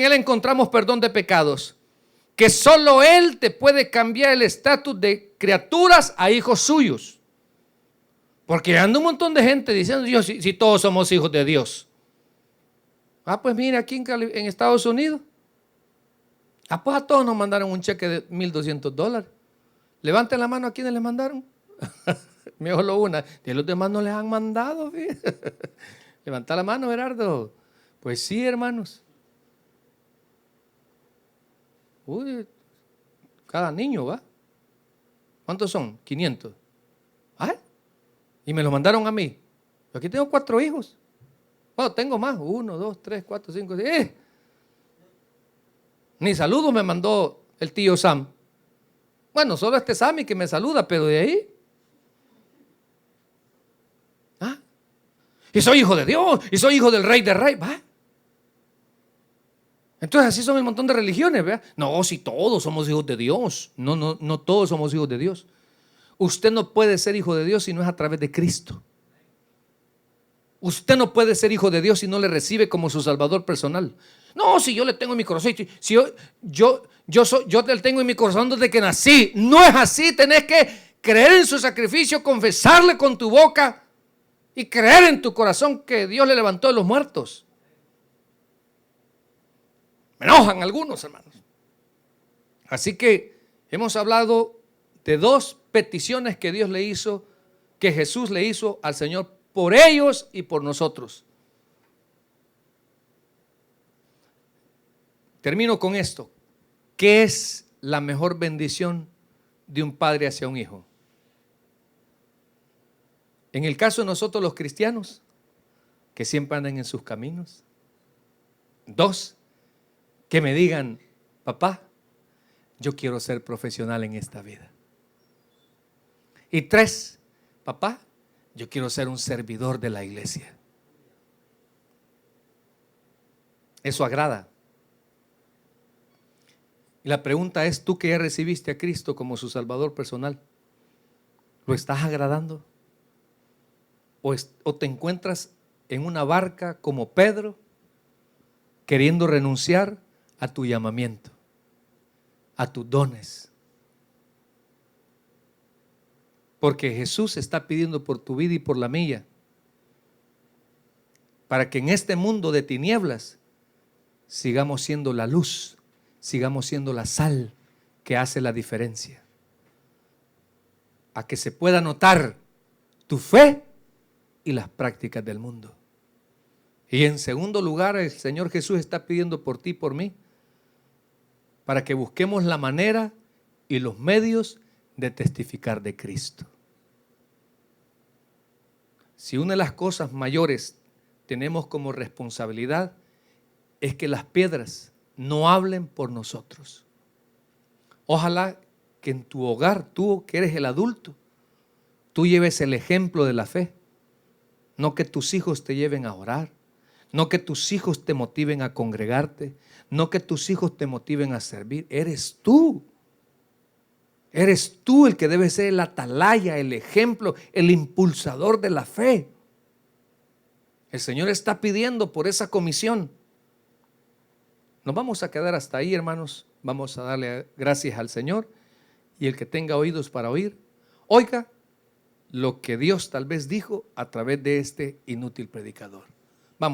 Él encontramos perdón de pecados. Que solo Él te puede cambiar el estatus de criaturas a hijos suyos. Porque anda un montón de gente diciendo, Dios, si todos somos hijos de Dios. Pues mire, aquí en Estados Unidos, pues a todos nos mandaron un cheque de $1,200. Levanten la mano a quienes les mandaron. Mejor lo una. Y los demás no les han mandado. Levanta la mano, Gerardo. Pues sí, hermanos. Uy, cada niño, ¿va? ¿Cuántos son? 500. Y me lo mandaron a mí. Yo aquí tengo 4 hijos. Bueno, tengo más. 1, 2, 3, 4, 5, 6. Ni saludo me mandó el tío Sam. Bueno, solo este Sammy que me saluda, pero de ahí. Y soy hijo de Dios, y soy hijo del Rey de Reyes. Entonces así son un montón de religiones, ¿verdad? No, si todos somos hijos de Dios. No todos somos hijos de Dios. Usted no puede ser hijo de Dios si no es a través de Cristo. Usted no puede ser hijo de Dios si no le recibe como su Salvador personal. No, si yo le tengo en mi corazón, si yo le tengo en mi corazón desde que nací. No es así, tenés que creer en su sacrificio, confesarle con tu boca y creer en tu corazón que Dios le levantó de los muertos. Me enojan algunos, hermanos. Así que hemos hablado de 2 peticiones que Dios le hizo, que Jesús le hizo al Señor por ellos y por nosotros. Termino con esto. ¿Qué es la mejor bendición de un padre hacia un hijo? En el caso de nosotros los cristianos, que siempre andan en sus caminos. 2, que me digan, papá, yo quiero ser profesional en esta vida. Y 3, papá, yo quiero ser un servidor de la iglesia. Eso agrada. Y la pregunta es, tú que ya recibiste a Cristo como su Salvador personal, ¿lo estás agradando? ¿O te encuentras en una barca como Pedro, queriendo renunciar a tu llamamiento, a tus dones? Porque Jesús está pidiendo por tu vida y por la mía, para que en este mundo de tinieblas sigamos siendo la luz, sigamos siendo la sal que hace la diferencia. A que se pueda notar tu fe y las prácticas del mundo. Y en segundo lugar, el Señor Jesús está pidiendo por ti y por mí, para que busquemos la manera y los medios de testificar de Cristo. Si una de las cosas mayores tenemos como responsabilidad es que las piedras no hablen por nosotros. Ojalá que en tu hogar, tú que eres el adulto, tú lleves el ejemplo de la fe. No que tus hijos te lleven a orar, no que tus hijos te motiven a congregarte, no que tus hijos te motiven a servir. Eres tú. Eres tú el que debe ser el atalaya, el ejemplo, el impulsador de la fe. El Señor está pidiendo por esa comisión. Nos vamos a quedar hasta ahí, hermanos. Vamos a darle gracias al Señor. Y el que tenga oídos para oír, oiga lo que Dios tal vez dijo a través de este inútil predicador.